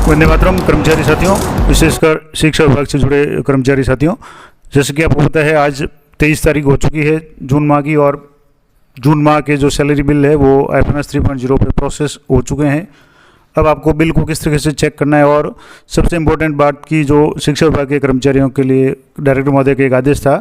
वंदे मातरम कर्मचारी साथियों, विशेषकर शिक्षा विभाग से जुड़े कर्मचारी साथियों, जैसे कि आपको पता है आज 23 तारीख हो चुकी है जून माह की, और जून माह के जो सैलरी बिल है वो IFNS 3.0 पे प्रोसेस हो चुके हैं। अब आपको बिल को किस तरह से चेक करना है, और सबसे इम्पोर्टेंट बात की जो शिक्षा विभाग के कर्मचारियों के लिए डायरेक्टर महोदय का एक आदेश था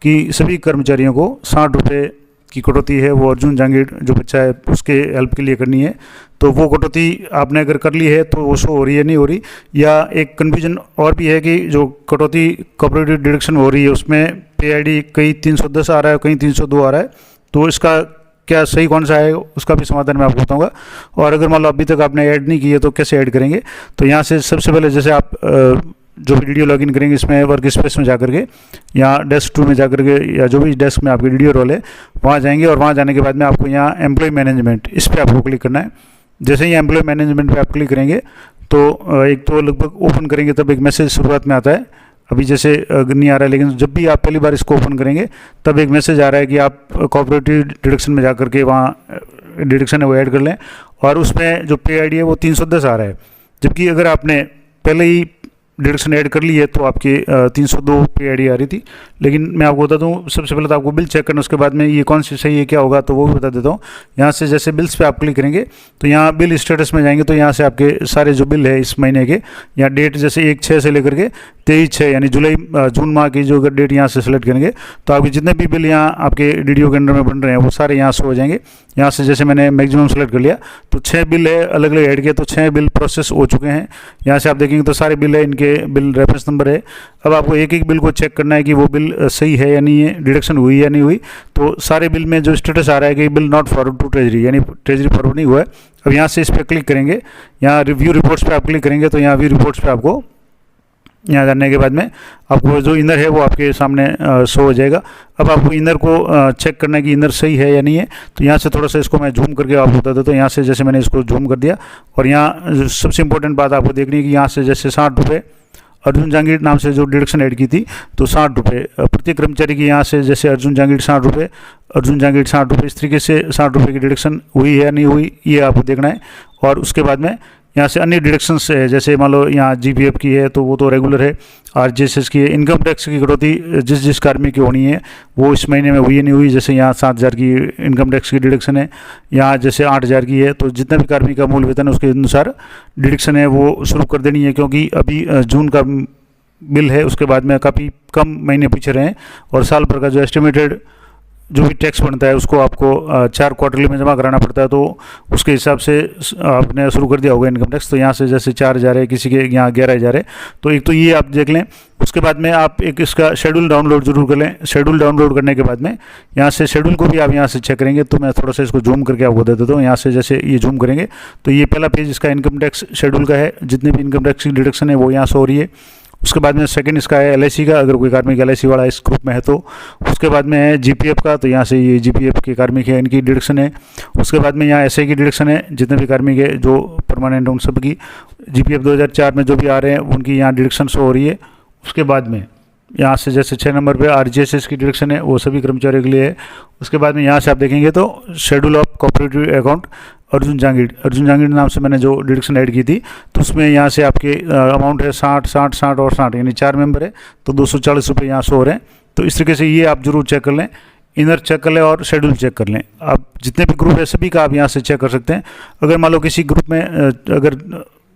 कि सभी कर्मचारियों को 60 रुपये की कटौती है वो अर्जुन जांगीड़ जो बच्चा है उसके हेल्प के लिए करनी है। तो वो कटौती आपने अगर कर ली है तो वो शो हो रही है नहीं हो रही, या एक कन्फ्यूजन और भी है कि जो कटौती कॉपरेटिव डिडक्शन हो रही है उसमें पे ID कहीं 310 आ रहा है, कहीं 302 आ रहा है। तो इसका क्या सही कौन सा है उसका भी समाधान मैं आपको बताऊंगा। और अगर मान लो अभी तक आपने ऐड नहीं की है तो कैसे ऐड करेंगे, तो यहाँ से सबसे पहले जैसे आप जो भी वीडियो लॉगिन करेंगे इसमें वर्क स्पेस में जाकर के या डेस्क 2 में जाकर के या जो भी डेस्क में आपकी वीडियो रोल है वहाँ जाएंगे, और वहाँ जाने के बाद में आपको यहाँ एम्प्लॉय मैनेजमेंट इस पर आपको क्लिक करना है। जैसे ही एम्प्लॉय मैनेजमेंट पे आप क्लिक करेंगे तो एक तो लगभग ओपन करेंगे तब एक मैसेज शुरुआत में आता है, अभी जैसे नहीं आ रहा है, लेकिन जब भी आप पहली बार इसको ओपन करेंगे तब एक मैसेज आ रहा है कि आप कॉपरेटिव डिडक्शन में जाकर के वहाँ डिडक्शन है वो ऐड कर लें, और उसमें जो पे ID है वो 310 आ रहा है। जबकि अगर आपने पहले ही डिडक्शन ऐड कर ली है तो आपके 302 पे ID आ रही थी। लेकिन मैं आपको बता दूं, सबसे पहले तो आपको बिल चेक करना, उसके बाद में ये कौन सी सही है क्या होगा तो वो भी बता देता हूँ। यहाँ से जैसे बिल्स पे आप क्लिक करेंगे तो यहाँ बिल स्टेटस में जाएंगे तो यहाँ से आपके सारे जो बिल है इस महीने के, यहाँ डेट जैसे 1/6 से लेकर के 23/6 यानी जून माह की जो अगर डेट यहाँ से सेलेक्ट करेंगे तो आपके जितने भी बिल यहाँ आपके DDO के अंडर में बन रहे हैं वो सारे यहाँ शो हो जाएंगे। यहाँ से जैसे मैंने मैक्सिमम सेलेक्ट कर लिया तो 6 बिल है अलग अलग ऐड किए, तो 6 बिल प्रोसेस हो चुके हैं। यहाँ से आप देखेंगे तो सारे बिल है, इनके बिल रेफरेंस नंबर है। अब आपको एक एक बिल को चेक करना है कि वो बिल सही है या नहीं है, डिडक्शन हुई या नहीं हुई। तो सारे बिल में जो स्टेटस आ रहा है कि bill not forward to treasury यानी ट्रेजरी फॉरवर्ड नहीं हुआ है। अब यहाँ से इस पर क्लिक करेंगे, यहाँ रिव्यू रिपोर्ट्स पे आप क्लिक करेंगे तो यहाँ व्यू रिपोर्ट्स पे आपको यहाँ जाने के बाद में आपको जो इनर है वो आपके सामने शो हो जाएगा। अब आपको इनर को चेक करना है कि इनर सही है या नहीं है, तो यहाँ से थोड़ा सा इसको मैं जूम करके आपको बता देता हूँ। यहाँ से जैसे मैंने इसको जूम कर दिया, और यहाँ सबसे इंपॉर्टेंट बात आपको देखनी है कि यहाँ से जैसे 60 रुपये अर्जुन जांगीड़ नाम से जो डिडक्शन ऐड की थी तो 60 रुपये प्रत्येक कर्मचारी की, यहाँ से जैसे अर्जुन जांगीड़ 60 रुपये, अर्जुन जांगीड़ 60 रुपये, इस तरीके से 60 रुपये की डिडक्शन हुई है या नहीं हुई ये आपको देखना है। और उसके बाद में यहाँ से अन्य डिडक्शंस है, जैसे मान लो यहाँ GPF की है तो वो तो रेगुलर है, RGSS की है, इनकम टैक्स की कटौती जिस जिस कार्मिक की होनी है वो इस महीने में हुई है नहीं हुई। जैसे यहाँ 7,000 की इनकम टैक्स की डिडक्शन है, यहाँ जैसे 8,000 की है, तो जितना भी कार्मिक का मूल वेतन है उसके अनुसार डिडक्शन है वो शुरू कर देनी है, क्योंकि अभी जून का बिल है उसके बाद में काफ़ी कम महीने पीछे रहे हैं, और साल भर का जो एस्टिमेटेड जो भी टैक्स बनता है उसको आपको 4 क्वार्टरली में जमा कराना पड़ता है। तो उसके हिसाब से आपने शुरू कर दिया होगा इनकम टैक्स। तो यहाँ से जैसे 4,000 है, किसी के यहाँ 11,000 है, तो एक तो ये आप देख लें। उसके बाद में आप एक इसका शेड्यूल डाउनलोड जरूर कर लें। शेड्यूल डाउनलोड करने के बाद में यहाँ से शेड्यूल को भी आप यहाँ से चेक करेंगे, तो मैं थोड़ा सा इसको जूम करके आपको दे देता हूँ। यहाँ से जैसे ये जूम करेंगे तो ये पहला पेज इसका इनकम टैक्स शेड्यूल का है, जितनी भी इनकम टैक्स की डिडक्शन है वो यहाँ से हो रही है। उसके बाद में सेकंड इसका है LIC का, अगर कोई कार्मिक LIC वाला इस ग्रुप में है तो। उसके बाद में है GPF का, तो यहाँ से ये GPF के कार्मिक है इनकी डिडक्शन है। उसके बाद में यहाँ SI की डिडक्शन है, जितने भी कार्मिक है जो परमानेंट उन सब की GPF 2004 में जो भी आ रहे हैं उनकी यहाँ डिडक्शन शो हो रही है। उसके बाद में यहाँ से जैसे 6 नंबर पे RGSS की डिडक्शन है वो सभी कर्मचारियों के लिए है। उसके बाद में यहाँ से आप देखेंगे तो schedule of cooperative account Arjun Jangid नाम से मैंने जो डिडक्शन ऐड की थी तो उसमें यहाँ से आपके अमाउंट है 60, 60, 60 और 60 यानी 4 मेंबर है, तो 240 रुपये यहाँ से हो रहे हैं। तो इस तरीके से ये आप जरूर चेक कर लें, इनर चेक कर लें और शेड्यूल चेक कर लें। आप जितने भी ग्रुप है सभी का आप यहाँ से चेक कर सकते हैं। अगर मान लो किसी ग्रुप में अगर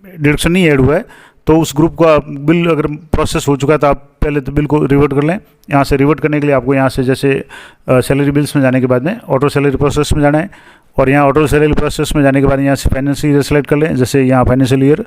डिडक्शन नहीं ऐड हुआ है तो उस ग्रुप का बिल अगर प्रोसेस हो चुका है तो आप पहले तो बिल को रिवर्ट कर लें। यहाँ से रिवर्ट करने के लिए आपको यहाँ से जैसे सैलरी बिल्स में जाने के बाद में ऑटो सैलरी प्रोसेस में जाना है, और यहाँ ऑटो सैलरी प्रोसेस में जाने के बाद यहाँ से फाइनेंशियल ईयर सेलेक्ट कर लें। जैसे यहाँ फाइनेंशियल ईयर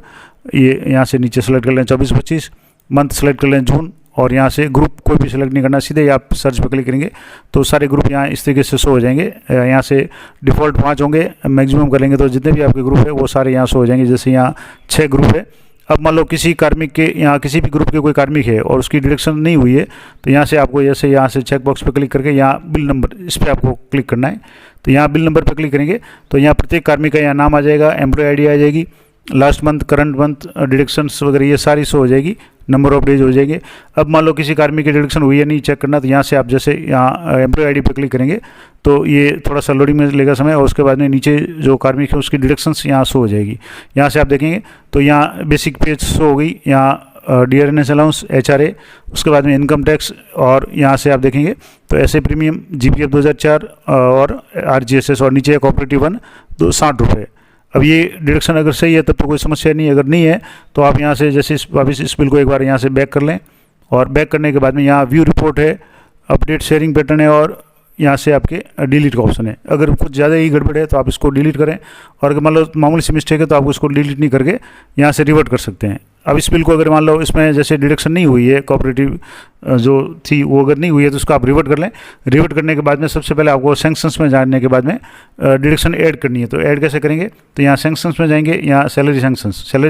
ये यहाँ से नीचे सेलेक्ट कर लें 24-25, मंथ सेलेक्ट कर लें जून, और यहाँ से ग्रुप कोई भी सेलेक्ट नहीं करना, सीधे आप सर्च पर क्लिक करेंगे तो सारे ग्रुप यहाँ इस तरीके से शो हो जाएंगे। यहाँ से डिफ़ॉल्ट 5 होंगे, मैक्सिमम करेंगे तो जितने भी आपके ग्रुप है वो सारे यहाँ शो हो जाएंगे। जैसे यहाँ 6 ग्रुप है। अब मान लो किसी कार्मिक के यहाँ किसी भी ग्रुप के कोई कार्मिक है और उसकी डिडक्शन नहीं हुई है तो यहाँ से आपको जैसे यहाँ से चेक बॉक्स पर क्लिक करके यहाँ बिल नंबर इस पर आपको क्लिक करना है। तो यहाँ बिल नंबर पर क्लिक करेंगे तो यहाँ प्रत्येक कार्मिक का यहाँ नाम आ जाएगा, एम्प्लॉय ID आ जाएगी, last month, current month, deductions वगैरह ये सारी शो हो जाएगी। नंबर ऑफ डेज हो जाएंगे। अब मान लो किसी कार्मिक की डिडक्शन हुई है नहीं चेक करना, तो यहाँ से आप जैसे यहाँ एम्प्लॉय आईडी पर क्लिक करेंगे तो ये थोड़ा सा लोडिंग में लेगा समय, और उसके बाद में नीचे जो कार्मिक है उसकी डिडक्शंस यहाँ शो हो जाएगी। यहाँ से आप देखेंगे तो यहाँ बेसिक पेज शो हो गई, यहाँ DRNS अलाउंस, HRA, उसके बाद में इनकम टैक्स, और यहाँ से आप देखेंगे तो ऐसे प्रीमियम GPF 2004 और RGSS, और नीचे कोऑपरेटिव 1 तो 60 रुपये। अब ये डिडक्शन अगर सही है तब तो कोई समस्या नहीं, अगर नहीं है तो आप यहाँ से जैसे वापस इस बिल को एक बार यहाँ से बैक कर लें, और बैक करने के बाद में यहाँ व्यू रिपोर्ट है, अपडेट शेयरिंग पैटर्न है, और यहाँ से आपके डिलीट का ऑप्शन है। अगर कुछ ज़्यादा ही गड़बड़ है तो आप इसको डिलीट करें, और अगर मान लो मामूली सी मिस्टेक है तो आप उसको डिलीट नहीं करके यहाँ से रिवर्ट कर सकते हैं। अब इस बिल को अगर मान लो इसमें जैसे डिडक्शन नहीं हुई है, कोऑपरेटिव जो थी वो अगर नहीं हुई है तो उसको आप रिवर्ट कर लें। रिवर्ट करने के बाद में सबसे पहले आपको सैंक्शंस में जाने के बाद में डिडक्शन ऐड करनी है, तो ऐड कैसे करेंगे, तो यहाँ सैंक्शंस में जाएंगे, यहाँ सैलरी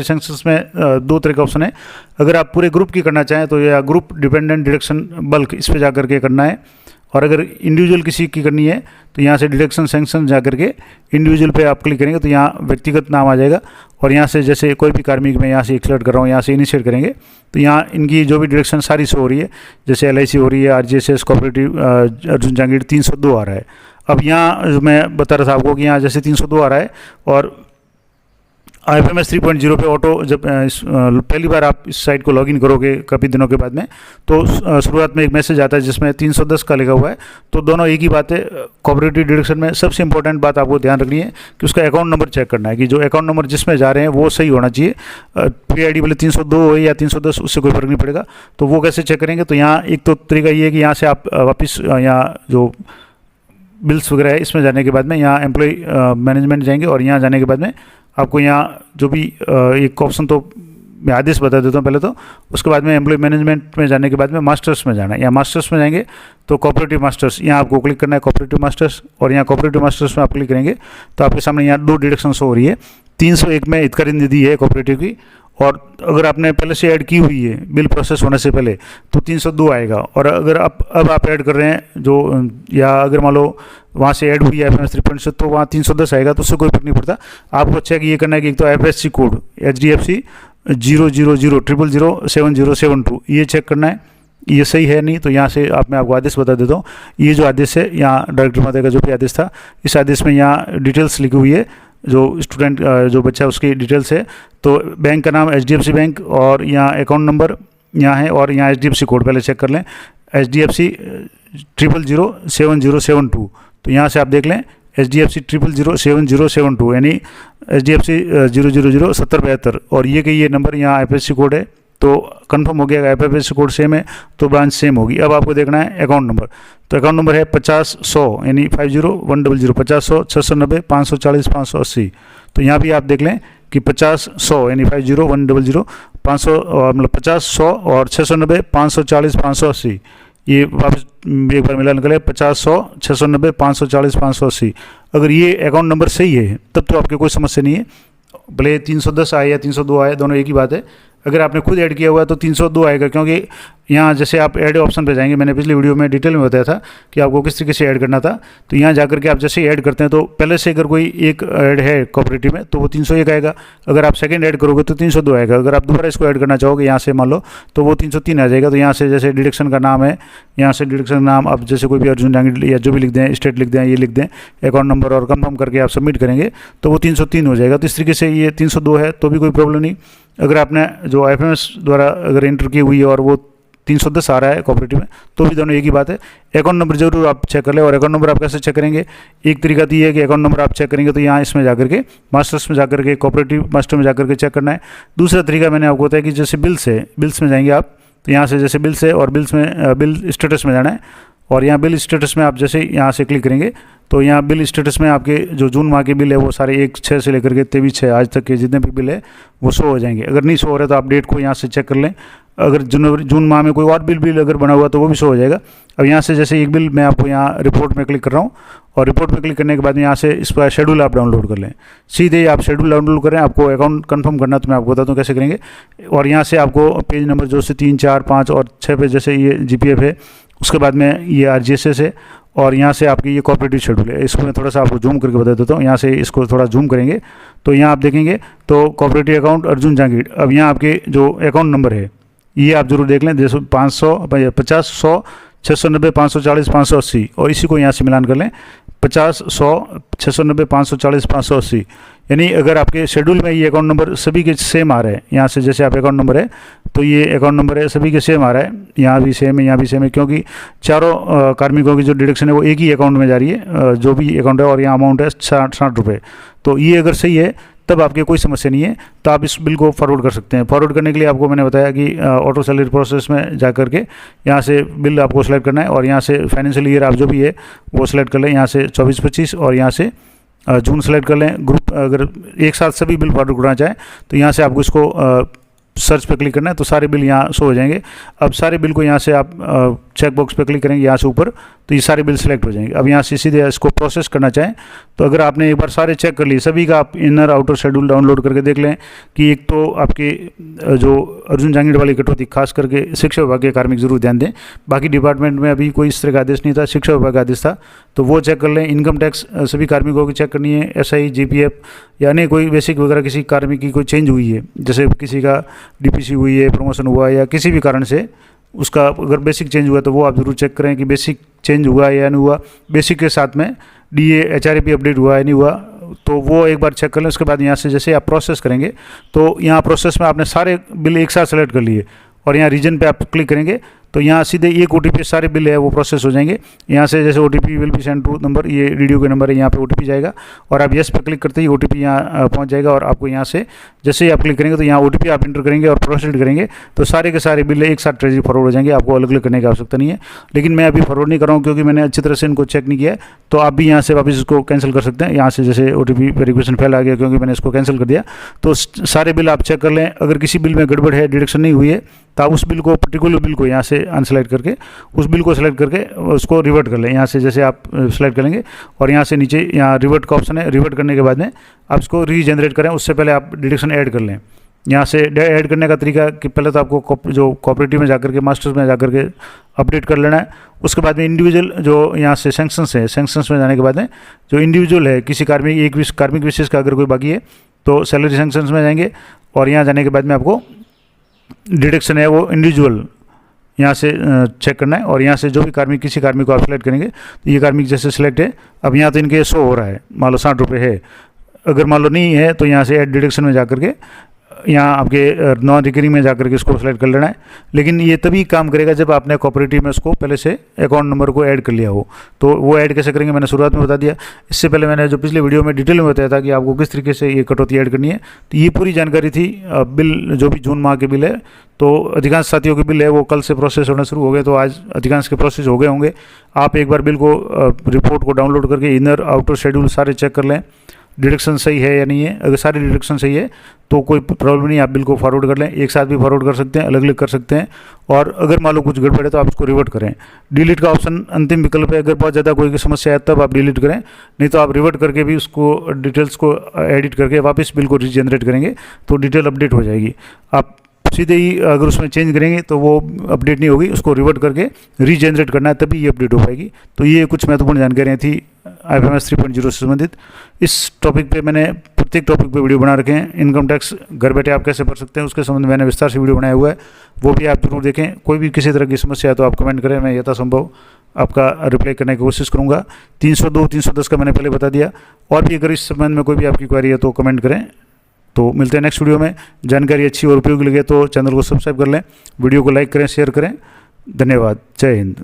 सैंक्शंस में दो तरह का ऑप्शन है। अगर आप पूरे ग्रुप की करना चाहें तो यह ग्रुप डिपेंडेंट डिडक्शन बल्क इस पर जा करके करना है, और अगर इंडिविजुअल किसी की करनी है तो यहाँ से डिडक्शन सैंक्शन जा करके इंडिविजुअल पे आप क्लिक करेंगे तो यहाँ व्यक्तिगत नाम आ जाएगा, और यहाँ से जैसे कोई भी कार्मिक मैं यहाँ से सिलेक्ट कर रहा हूँ, यहाँ से इनिशिएट करेंगे तो यहाँ इनकी जो भी डिडक्शन सारी शो हो रही है, जैसे LIC हो रही है, RGSS, कोऑपरेटिव अर्जुन जहांगीर 302 आ रहा है। अब यहाँ मैं बता रहा था आपको कि यहाँ जैसे 302 आ रहा है, और IFMS 3.0 पे ऑटो जब पहली बार आप इस साइट को लॉगिन करोगे काफ़ी दिनों के बाद में, तो शुरुआत में एक मैसेज आता है जिसमें 310 का लिखा हुआ है। तो दोनों एक ही बात है। कोऑपरेटिव डिडक्शन में सबसे इंपॉर्टेंट बात आपको ध्यान रखनी है कि उसका अकाउंट नंबर चेक करना है, कि जो अकाउंट नंबर जिसमें जा रहे हैं वो सही होना चाहिए। PID भले 302 हो या 310, उससे कोई फर्क नहीं पड़ेगा। तो वो कैसे चेक करेंगे, तो यहाँ एक तो तरीका ये है कि यहाँ से आप वापस यहाँ जो बिल्स वगैरह है इसमें जाने के बाद में यहाँ एम्प्लॉय मैनेजमेंट जाएंगे, और यहाँ जाने के बाद में आपको यहाँ जो भी एक ऑप्शन, तो मैं आदेश बता देता हूँ पहले तो, उसके बाद में एम्प्लॉय मैनेजमेंट में जाने के बाद में मास्टर्स में जाना है। यहाँ मास्टर्स में जाएंगे तो कोऑपरेटिव मास्टर्स, यहाँ आपको क्लिक करना है कोऑपरेटिव मास्टर्स, और यहाँ कोऑपरेटिव मास्टर्स में आप क्लिक करेंगे तो आपके सामने यहाँ दो डिडक्शन हो रही है। 301 में हितकारी निधि है कोऑपरेटिव की, और अगर आपने पहले से ऐड की हुई है बिल प्रोसेस होने से पहले तो 302 आएगा। और अगर अब आप ऐड कर रहे हैं जो, या अगर मान लो वहाँ से ऐड हुई है IFMS 3.0 तो वहाँ 310 आएगा, तो उससे कोई फर्क नहीं पड़ता। आपको चेक ये करना है कि एक तो FSC कोड HDFC 000007072 ये चेक करना है, ये सही है नहीं तो यहाँ से मैं आपको आदेश बता देता हूँ। ये जो आदेश है यहाँ डायरेक्टर महोदय का जो भी आदेश था, इस आदेश में यहाँ डिटेल्स लिखी हुई है, जो स्टूडेंट जो बच्चा उसकी डिटेल्स है। तो बैंक का नाम HDFC बैंक, और यहाँ अकाउंट नंबर यहाँ है, और यहाँ HDFC कोड पहले चेक कर लें, HDFC 0007072। तो यहाँ से आप देख लें HDFC 0007072 यानी HDFC 0007072, और ये नंबर यहाँ IFSC कोड है। तो कंफर्म हो गया, अगर IFSC कोड सेम है तो ब्रांच सेम होगी। अब आपको देखना है अकाउंट नंबर, तो अकाउंट नंबर है 50-100 यानी 50-100 50-100 690 540 580। तो यहाँ भी आप देख लें कि 50-100 यानी 50-100 500 मतलब 50-100 और 690 540 580, ये वापस एक बार मिला निकले 50-100 690 540 580। अगर ये अकाउंट नंबर सही है तब तो आपके कोई समस्या नहीं है, भले 310 आए या 302 आए, दोनों एक ही बात है। अगर आपने खुद ऐड किया हुआ है तो 302 आएगा, क्योंकि यहाँ जैसे आप ऐड ऑप्शन पे जाएंगे, मैंने पिछली वीडियो में डिटेल में बताया था कि आपको किस तरीके से ऐड करना था। तो यहाँ जाकर के आप जैसे ऐड करते हैं तो पहले से अगर कोई एक ऐड है कोऑपरेटिव में तो वो 301 आएगा, अगर आप सेकंड ऐड करोगे तो 302 आएगा। अगर आप दोबारा इसको ऐड करना चाहोगे यहाँ से मान लो तो वो 303 आ जाएगा। तो यहाँ से जैसे डिडक्शन का नाम है, यहाँ से डिडक्शन नाम आप जैसे कोई भी अर्जुन जहांगीर या जो भी लिख दें, स्टेट लिख दें, ये लिख दें, अकाउंट नंबर और कंफर्म करके आप सबमिट करेंगे तो वो 303 हो जाएगा। तो इस तरीके से ये 302 है तो भी कोई प्रॉब्लम नहीं। अगर आपने जो IFMS द्वारा अगर एंटर की हुई है और वो 310 आ रहा है कोऑपरेटिव में तो भी दोनों एक ही बात है। अकाउंट नंबर जरूर आप चेक कर लें। और अकाउंट नंबर आप कैसे चेक करेंगे, एक तरीका तो ये है कि अकाउंट नंबर आप चेक करेंगे तो यहाँ इसमें जाकर के मास्टर्स में जाकर के कोऑपरेटिव मास्टर में जाकर के चेक करना है। दूसरा तरीका मैंने आपको बताया कि जैसे बिल्स है, बिल्स में जाएंगे आप तो यहाँ से जैसे बिल्स है और बिल्स में बिल स्टेटस में जाना है, और यहाँ बिल स्टेटस में आप जैसे यहाँ से क्लिक करेंगे तो यहाँ बिल स्टेटस में आपके जो जून माह के बिल है वो सारे 1/6 से लेकर के 23/6 आज तक के जितने भी बिल है वो शो हो जाएंगे। अगर नहीं शो हो रहे तो आप डेट को यहाँ से चेक कर लें। अगर जून माह में कोई और बिल अगर बना हुआ तो वो भी शो हो जाएगा। अब यहाँ से जैसे एक बिल मैं आपको यहाँ रिपोर्ट में क्लिक कर रहा हूँ, और रिपोर्ट में क्लिक करने के बाद यहाँ से इस पर शेड्यूल आप डाउनलोड कर लें। सीधे आप शेड्यूल डाउनलोड करें। आपको अकाउंट कंफर्म करना तो मैं आपको बताता हूँ कैसे करेंगे। और यहाँ से आपको पेज नंबर जो से 3, 4, 5 और 6 पे जैसे ये GPF है, उसके बाद में ये RGSS है, और यहाँ से आपकी ये कोऑपरेटिव शेड्यूल है। इसको मैं थोड़ा सा आपको जूम करके बता देता हूँ। यहाँ से इसको थोड़ा जूम करेंगे तो यहाँ आप देखेंगे तो कोऑपरेटिव अकाउंट अर्जुन जहांगीर। अब यहाँ आपके जो अकाउंट नंबर है ये आप जरूर देख लें। जैसे 500, 50, 100, 690, 540, 580 और इसी को यहाँ से मिलान कर लें 50, 100, 690, 540, 580। यानी अगर आपके शेड्यूल में ये अकाउंट नंबर सभी के सेम आ रहे हैं, यहाँ से जैसे आप अकाउंट नंबर है तो ये अकाउंट नंबर है सभी के सेम आ रहा है, यहाँ भी सेम है, यहाँ भी सेम है, क्योंकि चारों कार्मिकों की जो डिडक्शन है वो एक ही अकाउंट में जा रही है, जो भी अकाउंट है, और यहाँ अमाउंट है 60 रुपये। तो ये अगर सही है तब आपके कोई समस्या नहीं है, तो आप इस बिल को फॉरवर्ड कर सकते हैं। फॉरवर्ड करने के लिए आपको मैंने बताया कि ऑटो सैलरी प्रोसेस में जा करके यहाँ से बिल आपको सेलेक्ट करना है और यहाँ से फाइनेंशियल ईयर आप जो भी है वो सिलेक्ट कर लें, यहाँ से 24-25 और यहाँ से जून सेलेक्ट कर लें। ग्रुप अगर एक साथ सभी बिल फॉरवर्ड करना चाहें तो यहाँ से आपको इसको सर्च पे क्लिक करना है, तो सारे बिल यहाँ शो हो जाएंगे। अब सारे बिल को यहाँ से आप चेक बॉक्स पे क्लिक करेंगे यहाँ से ऊपर, तो ये सारे बिल सेलेक्ट हो जाएंगे। अब यहाँ से सीधे इसको प्रोसेस करना चाहें तो अगर आपने एक बार सारे चेक कर लिए सभी का, आप इनर आउटर शेड्यूल डाउनलोड करके देख लें कि एक तो आपके जो अर्जुन जहांगीर वाली कटौती खास करके शिक्षा विभाग के कार्मिक जरूर ध्यान दें, बाकी डिपार्टमेंट में अभी कोई इस तरह का आदेश नहीं था, शिक्षा विभाग का आदेश था, तो वो चेक कर लें। इनकम टैक्स सभी कार्मिकों की चेक करनी है, SI, GPF यानी कोई बेसिक वगैरह किसी कार्मिक की कोई चेंज हुई है, जैसे किसी का DPC हुई है, प्रमोशन हुआ या किसी भी कारण से उसका अगर बेसिक चेंज हुआ तो वो आप ज़रूर चेक करें कि बेसिक चेंज हुआ है या नहीं हुआ। बेसिक के साथ में DA HRAP अपडेट हुआ है नहीं हुआ, तो वो एक बार चेक कर लें। उसके बाद यहाँ से जैसे आप प्रोसेस करेंगे तो यहाँ प्रोसेस में आपने सारे बिल एक साथ सेलेक्ट कर लिए और यहाँ रीजन पे आप क्लिक करेंगे तो यहाँ सीधे एक OTP सारे बिल है वो प्रोसेस हो जाएंगे। यहाँ से जैसे OTP will be send to number, ये रेडियो का नंबर है, यहाँ पे OTP जाएगा और आप यस पे क्लिक करते ही OTP यहाँ पहुँच जाएगा और आपको यहाँ से जैसे ही आप क्लिक करेंगे तो यहाँ OTP आप इंटर करेंगे और प्रोसीड करेंगे तो सारे के सारे बिल एक साथ ट्रेजरी फॉरवर्ड हो जाएंगे, आपको अलग अलग करने की आवश्यकता नहीं है। लेकिन मैं अभी फॉरवर्ड नहीं कर रहा हूँ क्योंकि मैंने अच्छी तरह से इनको चेक नहीं किया है, तो आप भी यहाँ से वापस इसको कैंसिल कर सकते हैं। यहाँ से जैसे OTP वेरिफिकेशन फेल आ गया क्योंकि मैंने इसको कैंसिल कर दिया, तो सारे बिल आप चेक कर लें। अगर किसी बिल में गड़बड़ है, डिडक्शन नहीं हुई है, तो आप उस बिल को, पर्टिकुलर बिल को यहाँ से अनसेलेक्ट करके उस बिल को सेलेक्ट करके उसको रिवर्ट कर लें। यहाँ से जैसे आप सेलेक्ट करेंगे और यहाँ से नीचे यहाँ रिवर्ट का ऑप्शन है, रिवर्ट करने के बाद में आप इसको रीजनरेट करें, उससे पहले आप डिडक्शन ऐड कर लें। यहाँ से ऐड करने का तरीका कि पहले तो आपको जो कोऑपरेटिव में जाकर के, मास्टर्स में जाकर के अपडेट कर लेना है। उसके बाद में इंडिविजुअल जो यहाँ से सेंक्शंस है, सेंक्शंस में जाने के बाद में जो इंडिविजुअल है, किसी कार्मिक, एक कार्मिक विशेष का अगर कोई बाकी है तो सैलरी सेंक्शंस में जाएंगे और यहाँ जाने के बाद में आपको डिडक्शन है वो इंडिविजुअल यहाँ से चेक करना है और यहाँ से जो भी कार्मिक, किसी कार्मिक को आप सिलेक्ट करेंगे तो ये कार्मिक जैसे सिलेक्ट है, अब यहाँ तो इनके शो हो रहा है, मान लो 60 रुपये है। अगर मान लो नहीं है तो यहाँ से ऐड डिडक्शन में जाकर के यहाँ आपके नॉन रिकरिंग में जाकर के इसको सेलेक्ट कर लेना है। लेकिन ये तभी काम करेगा जब आपने कोऑपरेटिव में उसको पहले से अकाउंट नंबर को ऐड कर लिया हो। तो वो ऐड कैसे करेंगे मैंने शुरुआत में बता दिया। इससे पहले मैंने जो पिछले वीडियो में डिटेल में बताया था कि आपको किस तरीके से ये कटौती ऐड करनी है, तो ये पूरी जानकारी थी। बिल जो भी जून माह के बिल है, तो अधिकांश साथियों के बिल है वो कल से प्रोसेस होना शुरू हो गए, तो आज अधिकांश के प्रोसेस हो गए होंगे। आप एक बार बिल को, रिपोर्ट को डाउनलोड करके इनर आउटर शेड्यूल सारे चेक कर लें, डिडक्शन सही है या नहीं है। अगर सारी डिडक्शन सही है तो कोई प्रॉब्लम नहीं, आप बिल को फॉरवर्ड कर लें। एक साथ भी फॉरवर्ड कर सकते हैं, अलग अलग कर सकते हैं, और अगर मान लो कुछ गड़बड़ है तो आप उसको रिवर्ट करें। डिलीट का ऑप्शन अंतिम विकल्प है, अगर बहुत ज़्यादा कोई समस्या है तब आप डिलीट करें, नहीं तो आप रिवर्ट करके भी उसको डिटेल्स को एडिट करके वापस बिल को रीजनरेट करेंगे तो डिटेल अपडेट हो जाएगी। आप सीधे ही अगर उसमें चेंज करेंगे तो वो अपडेट नहीं होगी, उसको रिवर्ट करके रीजनरेट करना है तभी ये अपडेट हो पाएगी। तो ये कुछ महत्वपूर्ण जानकारियाँ थी IFMS 3.0 से संबंधित। इस टॉपिक पे मैंने प्रत्येक टॉपिक पे वीडियो बना रखे हैं। इनकम टैक्स घर बैठे आप कैसे भर सकते हैं उसके संबंध में मैंने विस्तार से वीडियो बनाया हुआ है, वो भी आप जरूर देखें। कोई भी किसी तरह की समस्या है तो आप कमेंट करें, मैं यथासंभव आपका रिप्लाई करने की कोशिश करूँगा। 302, 310 का मैंने पहले बता दिया, और भी अगर इस संबंध में कोई भी आपकी क्वेरी है तो कमेंट करें। तो मिलते हैं नेक्स्ट वीडियो में। जानकारी अच्छी और उपयोगी लगे तो चैनल को सब्सक्राइब कर लें, वीडियो को लाइक करें, शेयर करें। धन्यवाद। जय हिंद।